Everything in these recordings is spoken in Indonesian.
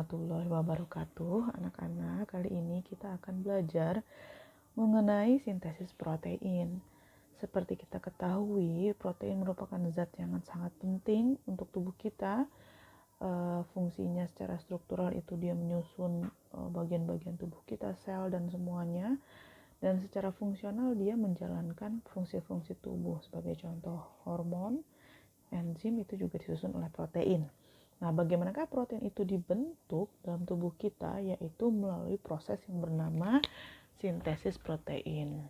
warahmatullahi wabarakatuh. Anak-anak, kali ini kita akan belajar mengenai sintesis protein. Seperti kita ketahui, protein merupakan zat yang sangat penting untuk tubuh kita. Fungsinya secara struktural itu dia menyusun bagian-bagian tubuh kita, sel dan semuanya. Dan secara fungsional dia menjalankan fungsi-fungsi tubuh. Sebagai contoh, hormon, enzim itu juga disusun oleh protein. Nah, bagaimanakah protein itu dibentuk dalam tubuh kita? Yaitu melalui proses yang bernama sintesis protein.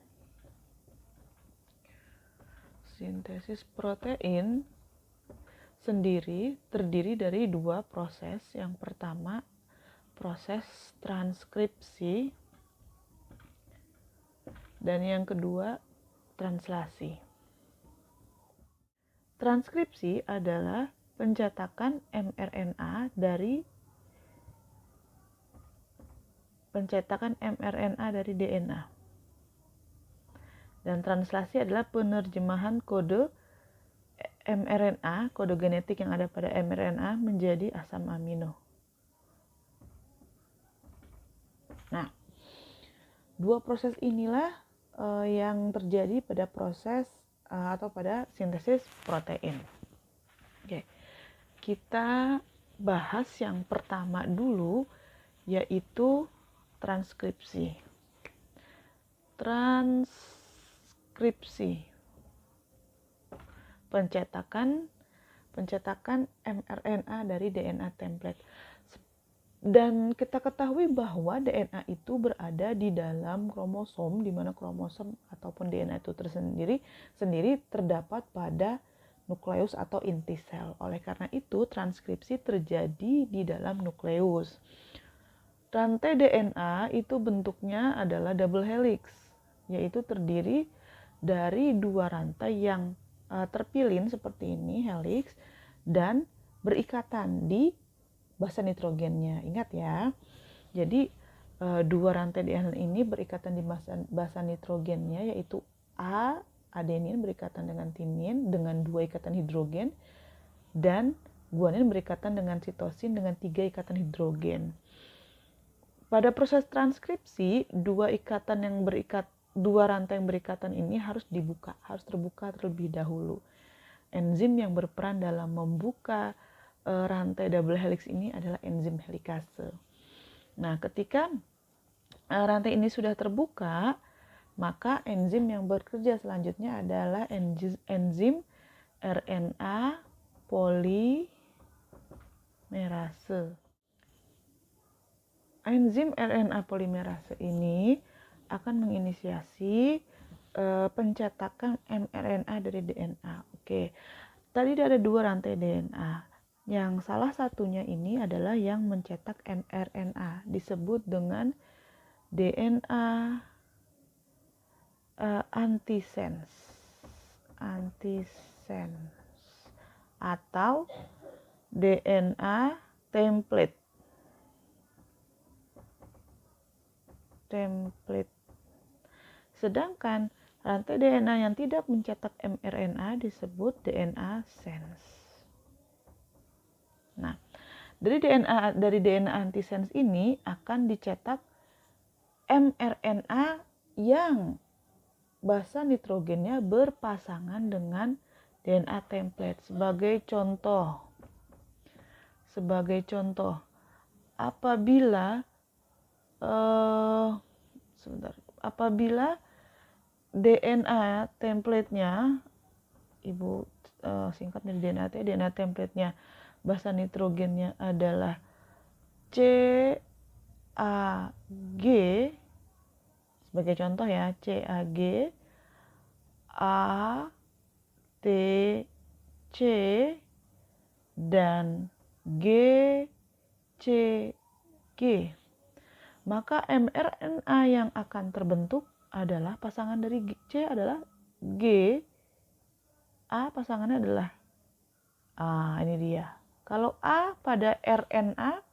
Sintesis protein sendiri terdiri dari dua proses. Yang pertama, proses transkripsi, dan yang kedua, translasi. Transkripsi adalah pencetakan mRNA dari DNA. Dan translasi adalah penerjemahan kode mRNA, kode genetik yang ada pada mRNA menjadi asam amino. Nah, dua proses inilah yang terjadi pada proses atau pada sintesis protein. Oke. Kita bahas yang pertama dulu, yaitu transkripsi. Transkripsi, pencetakan mRNA dari DNA template. Dan kita ketahui bahwa DNA itu berada di dalam kromosom, di mana kromosom ataupun DNA itu sendiri terdapat pada nukleus atau inti sel. Oleh karena itu, transkripsi terjadi di dalam nukleus. Rantai DNA itu bentuknya adalah double helix, yaitu terdiri dari dua rantai yang terpilin seperti ini, helix, dan berikatan di basa nitrogennya. Ingat ya. Jadi dua rantai DNA ini berikatan di basa nitrogennya, yaitu adenin berikatan dengan timin dengan 2 ikatan hidrogen, dan guanin berikatan dengan sitosin dengan 3 ikatan hidrogen. Pada proses transkripsi, dua rantai yang berikatan ini harus terbuka terlebih dahulu. Enzim yang berperan dalam membuka rantai double helix ini adalah enzim helikase. Nah, ketika rantai ini sudah terbuka, maka enzim yang bekerja selanjutnya adalah enzim RNA polimerase. Enzim RNA polimerase ini akan menginisiasi pencetakan mRNA dari DNA. Oke, tadi ada dua rantai DNA. Yang salah satunya ini adalah yang mencetak mRNA, disebut dengan DNA antisense atau DNA template. Sedangkan rantai DNA yang tidak mencetak mRNA disebut DNA sense. Nah, dari DNA antisense ini akan dicetak mRNA yang basa nitrogennya berpasangan dengan DNA template. Sebagai contoh, apabila DNA template-nya, Ibu singkat dari DNA template-nya basa nitrogennya adalah CAG, sebagai contoh ya, CAG, ATC, dan GCG. Maka mRNA yang akan terbentuk adalah pasangan dari C adalah G, A pasangannya adalah ini dia. Kalau A pada RNA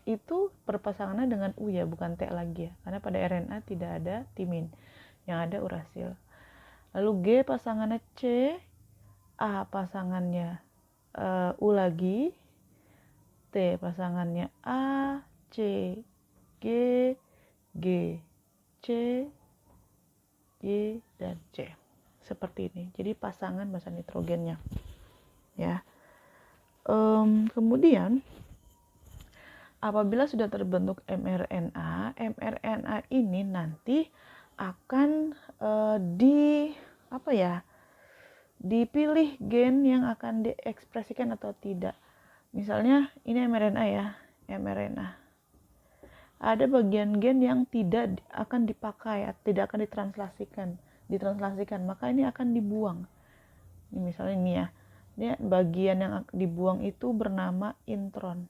itu berpasangannya dengan U ya, bukan T lagi ya, karena pada RNA tidak ada timin, yang ada urasil. Lalu G pasangannya C, A pasangannya U lagi, T pasangannya A, C, G, G, C, Y, dan C. Seperti ini. Jadi pasangan basa nitrogennya. Ya. Kemudian apabila sudah terbentuk mRNA, mRNA ini nanti akan dipilih gen yang akan diekspresikan atau tidak. Misalnya ini mRNA ya, mRNA. Ada bagian gen yang tidak akan dipakai, tidak akan ditranslasikan, maka ini akan dibuang. Ini misalnya ini ya. Ini bagian yang dibuang itu bernama intron.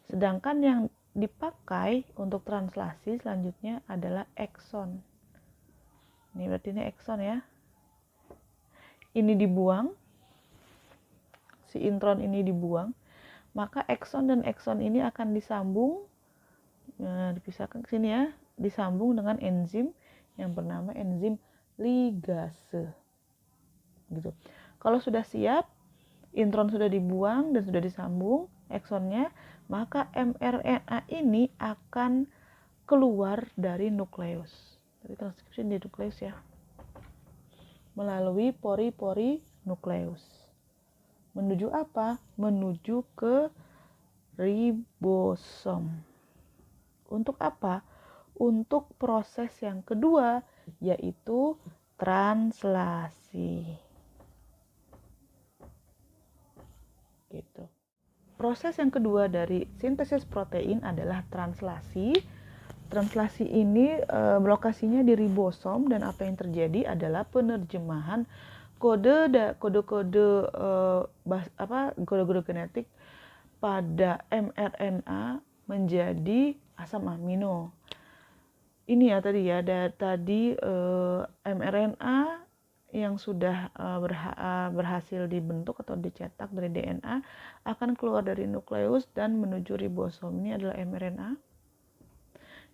Sedangkan yang dipakai untuk translasi selanjutnya adalah ekson. Ini berarti ini ekson ya. Ini dibuang. Si intron ini dibuang. Maka ekson dan ekson ini akan disambung. Dipisahkan ke sini ya. Disambung dengan enzim yang bernama enzim ligase. Gitu. Kalau sudah siap, intron sudah dibuang dan sudah disambung eksonnya, maka mRNA ini akan keluar dari nukleus. Dari transkripsi di nukleus ya. Melalui pori-pori nukleus. Menuju apa? Menuju ke ribosom. Untuk apa? Untuk proses yang kedua, yaitu translasi. Gitu. Proses yang kedua dari sintesis protein adalah translasi. Translasi ini lokasinya di ribosom dan apa yang terjadi adalah penerjemahan kode-kode genetik pada mRNA menjadi asam amino. Ini ya tadi mRNA yang sudah berhasil dibentuk atau dicetak dari DNA akan keluar dari nukleus dan menuju ribosom. Ini adalah mRNA.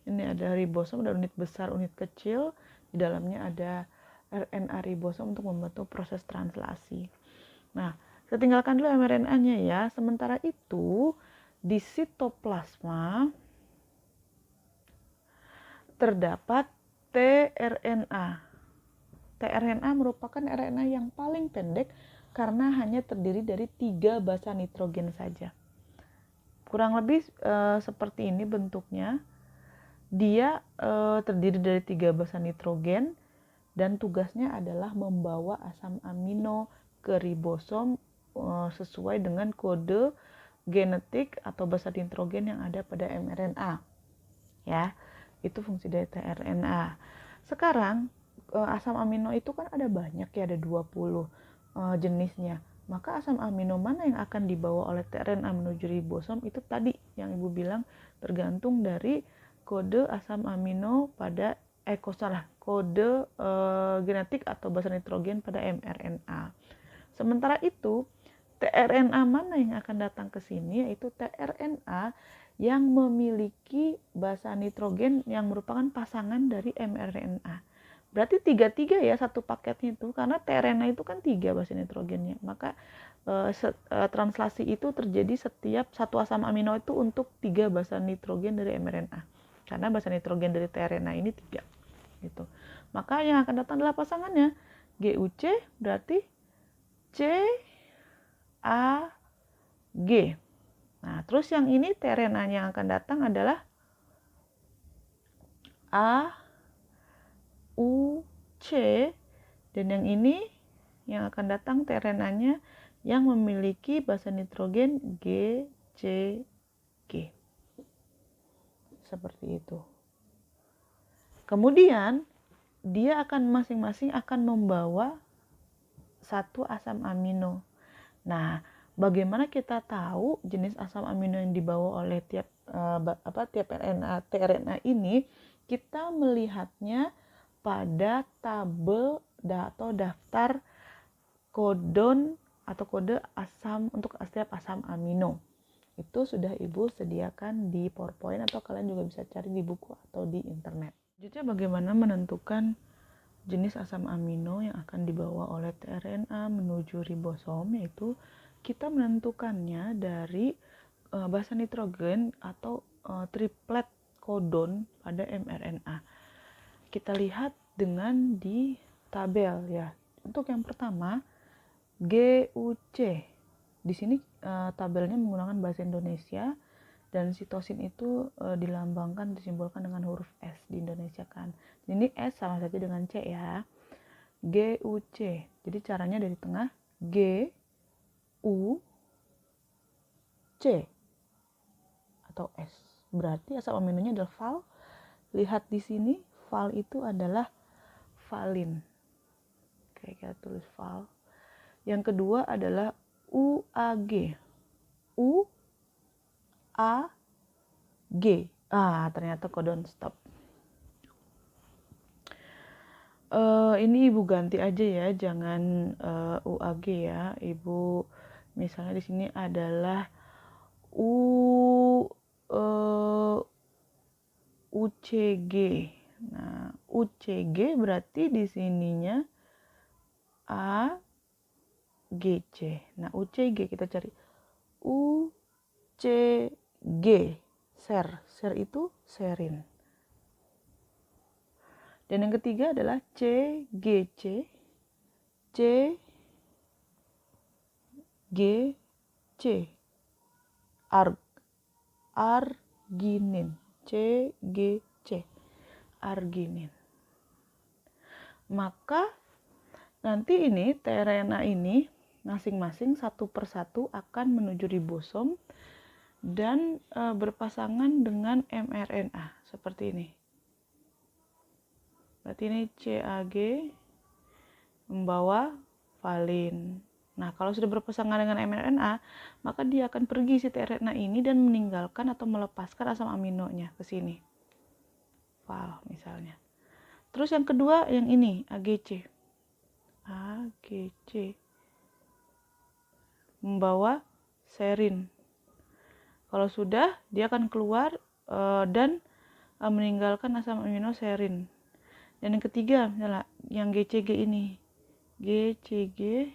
Ini ada ribosom, ada unit besar, unit kecil. Di dalamnya ada RNA ribosom untuk membantu proses translasi. Nah, kita tinggalkan dulu mRNA-nya ya. Sementara itu, di sitoplasma terdapat tRNA. tRNA merupakan RNA yang paling pendek karena hanya terdiri dari 3 basa nitrogen saja. Kurang lebih seperti ini bentuknya. Dia terdiri dari 3 basa nitrogen dan tugasnya adalah membawa asam amino ke ribosom sesuai dengan kode genetik atau basa nitrogen yang ada pada mRNA. Ya, itu fungsi dari tRNA. Sekarang asam amino itu kan ada banyak ya, ada 20 jenisnya. Maka asam amino mana yang akan dibawa oleh tRNA menuju ribosom itu tadi yang Ibu bilang tergantung dari kode asam amino pada kode genetik atau basa nitrogen pada mRNA. Sementara itu, tRNA mana yang akan datang ke sini yaitu tRNA yang memiliki basa nitrogen yang merupakan pasangan dari mRNA. Berarti 3-3 ya satu paketnya itu, karena tRNA itu kan 3 basa nitrogennya. Maka translasi itu terjadi setiap satu asam amino itu untuk 3 basa nitrogen dari mRNA. Karena basa nitrogen dari tRNA ini 3. Gitu. Maka yang akan datang adalah pasangannya. GUC berarti CAG. Nah, terus yang ini tRNA yang akan datang adalah AUC, dan yang ini yang akan datang tRNA-nya yang memiliki basa nitrogen GCG. Seperti itu. Kemudian dia akan masing-masing akan membawa satu asam amino. Nah, bagaimana kita tahu jenis asam amino yang dibawa oleh tiap tRNA ini? Kita melihatnya pada tabel atau daftar kodon atau kode asam untuk setiap asam amino. Itu sudah Ibu sediakan di PowerPoint atau kalian juga bisa cari di buku atau di internet. Selanjutnya bagaimana menentukan jenis asam amino yang akan dibawa oleh tRNA menuju ribosom, yaitu kita menentukannya dari basa nitrogen atau triplet kodon pada mRNA. Kita lihat dengan di tabel ya. Untuk yang pertama GUC. Di sini tabelnya menggunakan bahasa Indonesia dan sitosin itu dilambangkan, disimbolkan dengan huruf S di Indonesia kan. Ini S sama saja dengan C ya. GUC. Jadi caranya dari tengah G U C atau S. Berarti asam aminonya adalah val. Lihat di sini, val itu adalah valin. Oke, kita tulis val. Yang kedua adalah UAG. UAG. Ternyata kodon stop. Ini Ibu ganti aja ya, jangan UAG ya. Ibu misalnya di sini adalah UCG. Nah, UCG berarti di sininya AGC. Nah, UCG kita cari UCG. Ser itu serin. Dan yang ketiga adalah CGC. CGC. Arginin. CGC. Arginin. Maka nanti ini tRNA ini masing-masing satu persatu akan menuju ribosom dan berpasangan dengan mRNA seperti ini. Berarti ini CAG membawa valin. Nah, kalau sudah berpasangan dengan mRNA, maka dia akan pergi si tRNA ini dan meninggalkan atau melepaskan asam aminonya ke sini. Val misalnya. Terus yang kedua yang ini AGC. AGC membawa serin. Kalau sudah, dia akan keluar dan meninggalkan asam amino serin. Dan yang ketiga, misalnya yang GCG ini. GCG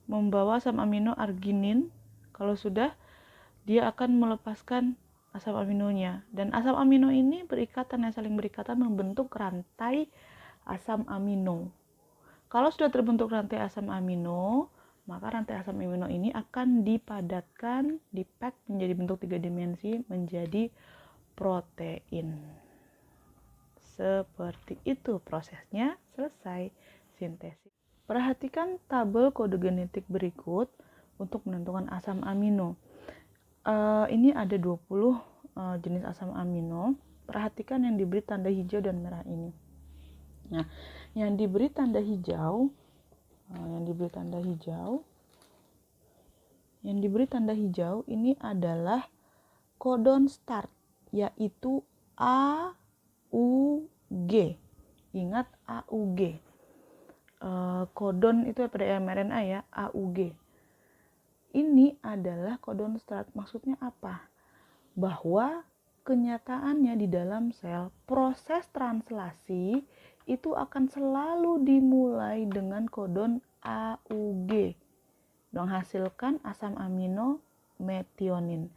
membawa asam amino arginin. Kalau sudah, dia akan melepaskan asam aminonya. Dan asam amino ini berikatan, saling berikatan membentuk rantai asam amino. Kalau sudah terbentuk rantai asam amino, maka rantai asam amino ini akan dipadatkan, dipack menjadi bentuk 3 dimensi menjadi protein. Seperti itu prosesnya, selesai sintesis. Perhatikan tabel kode genetik berikut untuk menentukan asam amino. Ini ada 20 jenis asam amino. Perhatikan yang diberi tanda hijau dan merah ini. Nah, yang diberi tanda hijau, ini adalah kodon start, yaitu AUG. Ingat AUG. Kodon itu pada mRNA ya, AUG. Ini adalah kodon start. Maksudnya apa? Bahwa kenyataannya di dalam sel, proses translasi itu akan selalu dimulai dengan kodon AUG, menghasilkan asam amino metionin.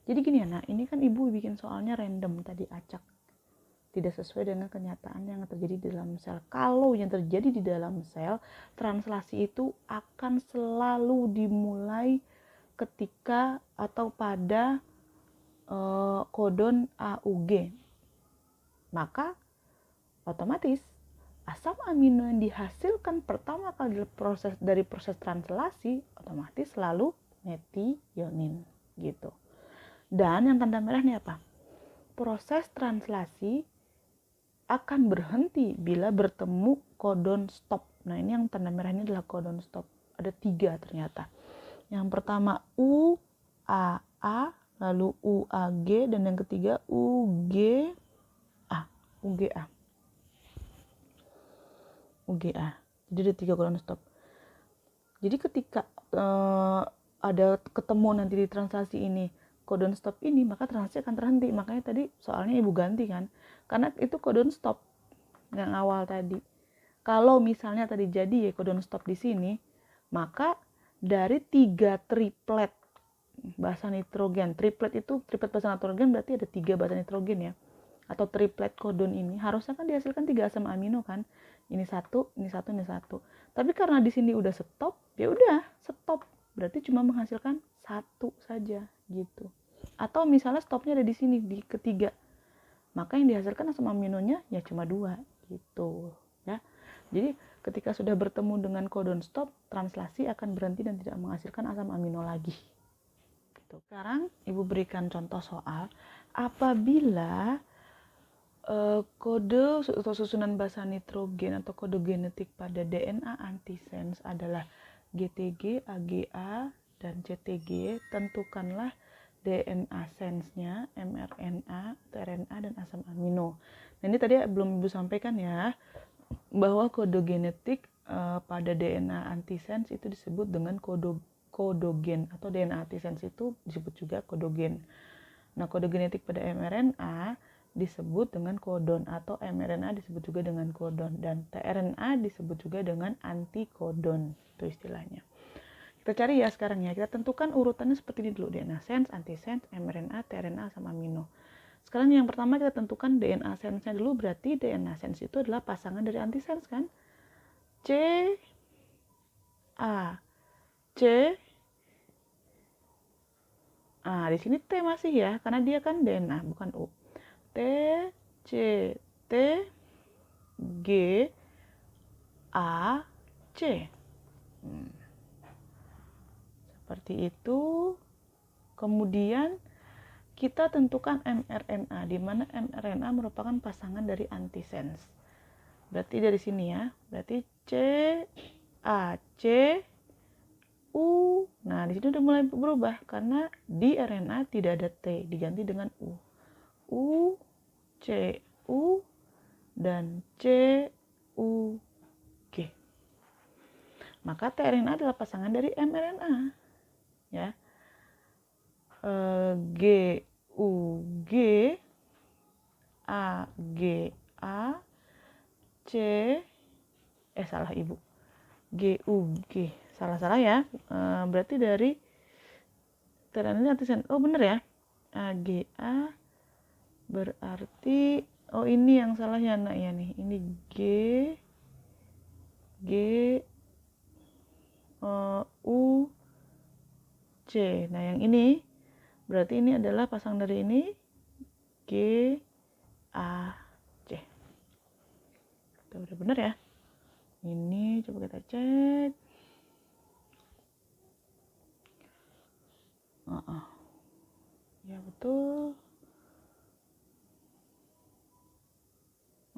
Jadi gini ya, nah ini kan ibu bikin soalnya random tadi, acak, tidak sesuai dengan kenyataan yang terjadi di dalam sel. Kalau yang terjadi di dalam sel, translasi itu akan selalu dimulai ketika atau pada kodon AUG. Maka otomatis asam amino yang dihasilkan pertama kali dari proses translasi otomatis selalu metionin gitu. Dan yang tanda merah ini apa? Proses translasi akan berhenti bila bertemu kodon stop. Nah, ini yang tanda merah ini adalah kodon stop. Ada 3 ternyata. Yang pertama UAA, lalu UAG, dan yang ketiga UGA. Jadi ada 3 kodon stop. Jadi ketika ada ketemu nanti di translasi ini kodon stop ini, maka translasi akan terhenti. Makanya tadi soalnya ibu ganti kan, karena itu kodon stop yang awal tadi. Kalau misalnya tadi jadi ya kodon stop di sini, maka dari 3 triplet basa nitrogen. Triplet basa nitrogen berarti ada 3 basa nitrogen ya, atau triplet kodon ini harusnya kan dihasilkan 3 asam amino kan, ini satu, ini satu, ini satu. Tapi karena di sini udah stop, ya udah stop, berarti cuma menghasilkan satu saja gitu. Atau misalnya stopnya ada di sini di ketiga, maka yang dihasilkan asam aminonya ya cuma 2 gitu ya. Jadi ketika sudah bertemu dengan kodon stop, translasi akan berhenti dan tidak menghasilkan asam amino lagi. Gitu. Sekarang Ibu berikan contoh soal apabila kode atau susunan basa nitrogen atau kode genetik pada DNA antisense adalah GTG, AGA, dan CTG. Tentukanlah DNA sense-nya, mRNA, tRNA, dan asam amino. Nah, ini tadi belum Ibu sampaikan ya, bahwa kode genetik pada DNA antisense itu disebut dengan kodogen, atau DNA antisense itu disebut juga kodogen. Nah, kode genetik pada mRNA disebut dengan kodon, atau mRNA disebut juga dengan kodon, dan tRNA disebut juga dengan antikodon, itu istilahnya. Kita cari ya sekarang ya, kita tentukan urutannya seperti ini dulu, DNA sense, antisense, mRNA, tRNA, asam amino. Sekarang yang pertama kita tentukan DNA sense-nya dulu, berarti DNA sense itu adalah pasangan dari antisense kan, C, A, C. Nah, di sini T masih ya, karena dia kan DNA bukan U. T, C, T, G, A, C. Seperti itu. Kemudian kita tentukan mRNA, di mana mRNA merupakan pasangan dari antisense. Berarti dari sini ya, berarti C, A, C, U. Nah, di sini udah mulai berubah karena di RNA tidak ada T, diganti dengan U. U, C, U, dan C, U, G. Maka tRNA adalah pasangan dari mRNA. Ya. G, U, G, A, G, A, C, salah Ibu. G, U, G. Salah ya. Berarti dari tRNA ini antisense. Oh, bener ya. A, G, A. Berarti ini yang salah ya anak ya nih. Ini G, U, C. Nah, yang ini berarti ini adalah pasang dari ini G, A, C. Itu udah bener ya. Ini coba kita cek. Ya betul.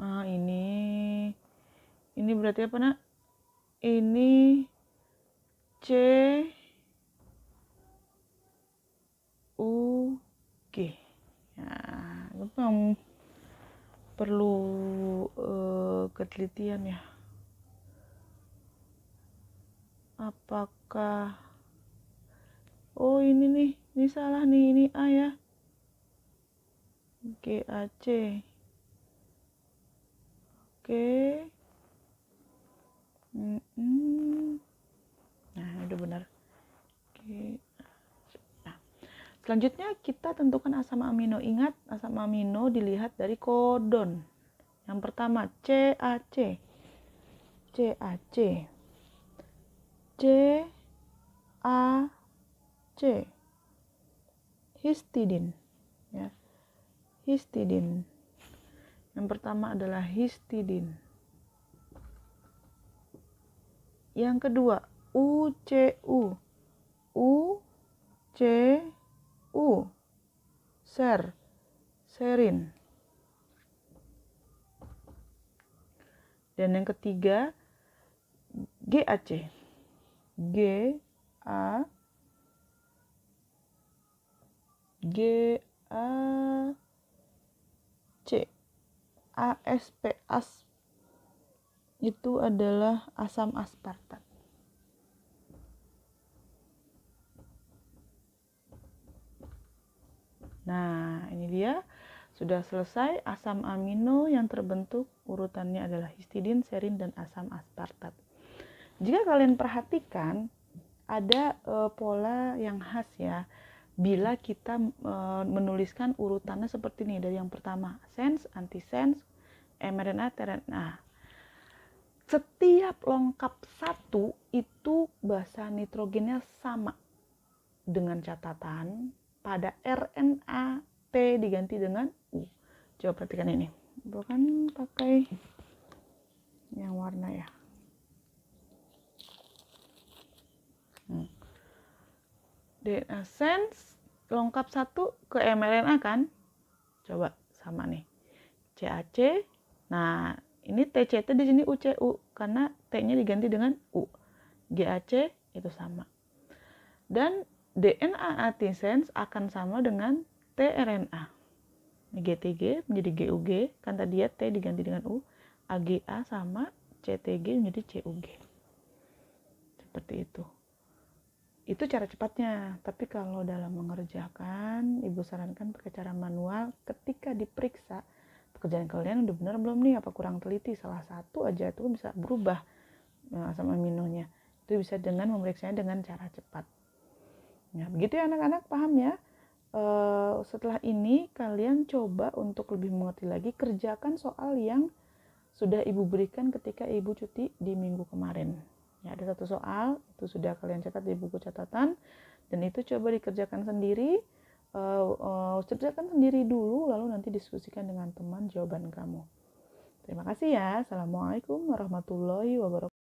Nah, ini berarti apa nak? Ini C, U, G. Nah, itu perlu ketelitian ya. Apakah ini nih, ini salah nih, ini A ya. G, A, C. Oke. Nah, udah benar. Oke. Nah, selanjutnya kita tentukan asam amino. Ingat, asam amino dilihat dari kodon. Yang pertama CAC. CAC. CAC. Histidin. Ya. Histidin. Yang pertama adalah histidin. Yang kedua UCU. UCU. Serin. Dan yang ketiga GAC. ASP itu adalah asam aspartat. Nah, ini dia sudah selesai asam amino yang terbentuk, urutannya adalah histidin, serin, dan asam aspartat. Jika kalian perhatikan ada pola yang khas ya. bila kita menuliskan urutannya seperti ini. Dari yang pertama, sense, antisense, mRNA, tRNA. Setiap lengkap satu itu basa nitrogennya sama, dengan catatan pada RNA T diganti dengan U. Coba perhatikan ini. Bukan pakai yang warna ya. DNA sense lengkap satu ke mRNA kan? Coba sama nih. CAC. Nah, ini TCT di sini UCU karena T-nya diganti dengan U. GAC itu sama. Dan DNA antisense akan sama dengan tRNA. GTG menjadi GUG, kan tadi ya T diganti dengan U. AGA sama CTG menjadi CUG. Seperti itu. Itu cara cepatnya. Tapi kalau dalam mengerjakan, Ibu sarankan pakai cara manual. Ketika diperiksa, pekerjaan kalian udah benar belum nih, apa kurang teliti, salah satu aja itu bisa berubah asam aminonya. Itu bisa dengan memeriksanya dengan cara cepat. Nah, begitu ya anak-anak, paham ya? Setelah ini kalian coba untuk lebih mengerti lagi, kerjakan soal yang sudah Ibu berikan ketika Ibu cuti di minggu kemarin. Ya, ada satu soal, itu sudah kalian catat di buku catatan, dan itu coba dikerjakan sendiri, kerjakan sendiri dulu, lalu nanti diskusikan dengan teman jawaban kamu. Terima kasih ya. Assalamualaikum warahmatullahi wabarakatuh.